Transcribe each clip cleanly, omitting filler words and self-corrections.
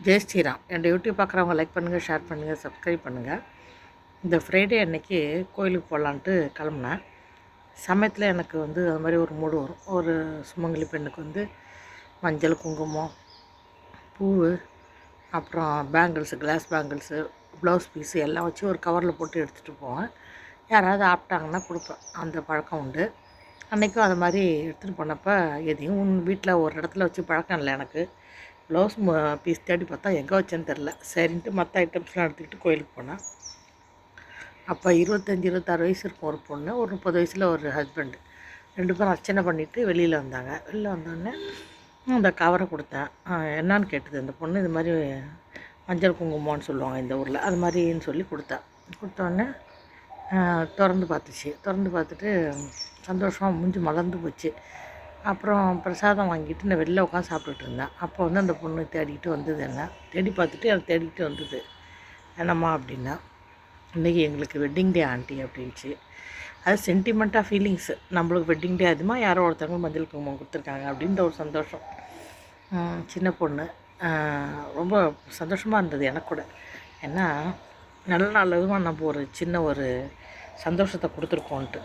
ஜெய் ஸ்ரீராம். என்னோடய யூடியூப் பார்க்குறவங்க லைக் பண்ணுங்கள், ஷேர் பண்ணுங்கள், சப்ஸ்கிரைப் பண்ணுங்கள். இந்த ஃப்ரைடே அன்னைக்கு கோயிலுக்கு போகலான்ட்டு கிளம்புனேன். சமயத்தில் எனக்கு அது மாதிரி ஒரு மூடு வரும். ஒரு சுமங்கலி பெண்ணுக்கு மஞ்சள், குங்குமம், பூவு, அப்புறம் bangles, glass bangles, blouse piece எல்லாம் வச்சு ஒரு கவரில் போட்டு எடுத்துகிட்டு போவேன். யாராவது ஆப்பிட்டாங்கன்னா கொடுப்பேன். அந்த பழக்கம் உண்டு. அன்றைக்கும் அது மாதிரி எடுத்துகிட்டு போனப்போ எதையும் வீட்டில் ஒரு இடத்துல வச்சு பழக்கம் இல்லை எனக்கு. ப்ளவுஸ் பீஸ் தேடி பார்த்தா எங்கே வச்சேன்னு தெரில. சரின்ட்டு மற்ற ஐட்டம்ஸ்லாம் எடுத்துக்கிட்டு கோயிலுக்கு போனேன். அப்போ 25-26 வயசு இருக்கும் ஒரு பொண்ணு, ஒரு 30 வயசில் ஒரு ஹஸ்பண்டு. 2 பேரும் அர்ச்சனை பண்ணிவிட்டு வெளியில் வந்தாங்க. வெளியில் வந்தோடனே அந்த கவரை கொடுத்தேன். என்னான்னு கேட்டது அந்த பொண்ணு. இது மாதிரி மஞ்சள் குங்குமம்னு சொல்லுவாங்க இந்த ஊரில், அது மாதிரின்னு சொல்லி கொடுத்தேன். கொடுத்தோடனே திறந்து பார்த்துச்சு. திறந்து பார்த்துட்டு சந்தோஷமாக மூஞ்சி மலர்ந்து போச்சு. அப்புறம் பிரசாதம் வாங்கிட்டு நான் வெளில உட்காந்து சாப்பிட்டுட்டு இருந்தேன். அப்போ அந்த பொண்ணு தேடிக்கிட்டு வந்தது, என்ன தேடி பார்த்துட்டு எனக்கு தேடிக்கிட்டு வந்தது. என்னம்மா அப்படின்னா, இன்றைக்கி எங்களுக்கு வெட்டிங் டே ஆண்டி அப்படின்ச்சு. அது சென்டிமெண்ட்டாக ஃபீலிங்ஸு. நம்மளுக்கு வெட்டிங் டே அதுமா யாரோ ஒருத்தவங்க மஞ்சள் குங்குமம் கொடுத்துருக்காங்க அப்படின்ற ஒரு சந்தோஷம். சின்ன பொண்ணு ரொம்ப சந்தோஷமாக இருந்தது எனக்கு கூட. ஏன்னா நல்ல நல்லதுமாக நம்ம ஒரு சின்ன ஒரு சந்தோஷத்தை கொடுத்துருக்கோன்ட்டு.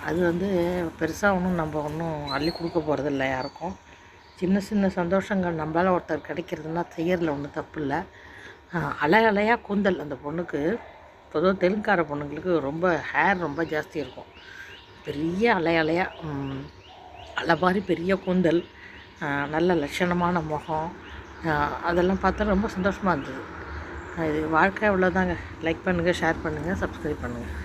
அது பெருசாக நம்ம அள்ளி கொடுக்க போகிறதில்ல யாருக்கும். சின்ன சின்ன சந்தோஷங்கள் நம்மளால் ஒருத்தர் கிடைக்கிறதுனா செய்யறதுல ஒன்றும் தப்பு இல்லை. அலையாக கூந்தல் அந்த பொண்ணுக்கு. பொதுவாக தெலுங்கார பொண்ணுங்களுக்கு ரொம்ப ஹேர் ரொம்ப ஜாஸ்தி இருக்கும். பெரிய அலையாக அலை மாதிரி பெரிய கூந்தல், நல்ல லட்சணமான முகம், அதெல்லாம் பார்த்தா ரொம்ப சந்தோஷமாக இருந்தது. இது வாழ்க்கை அவ்வளோதாங்க. லைக் பண்ணுங்கள், ஷேர் பண்ணுங்கள், சப்ஸ்கிரைப் பண்ணுங்கள்.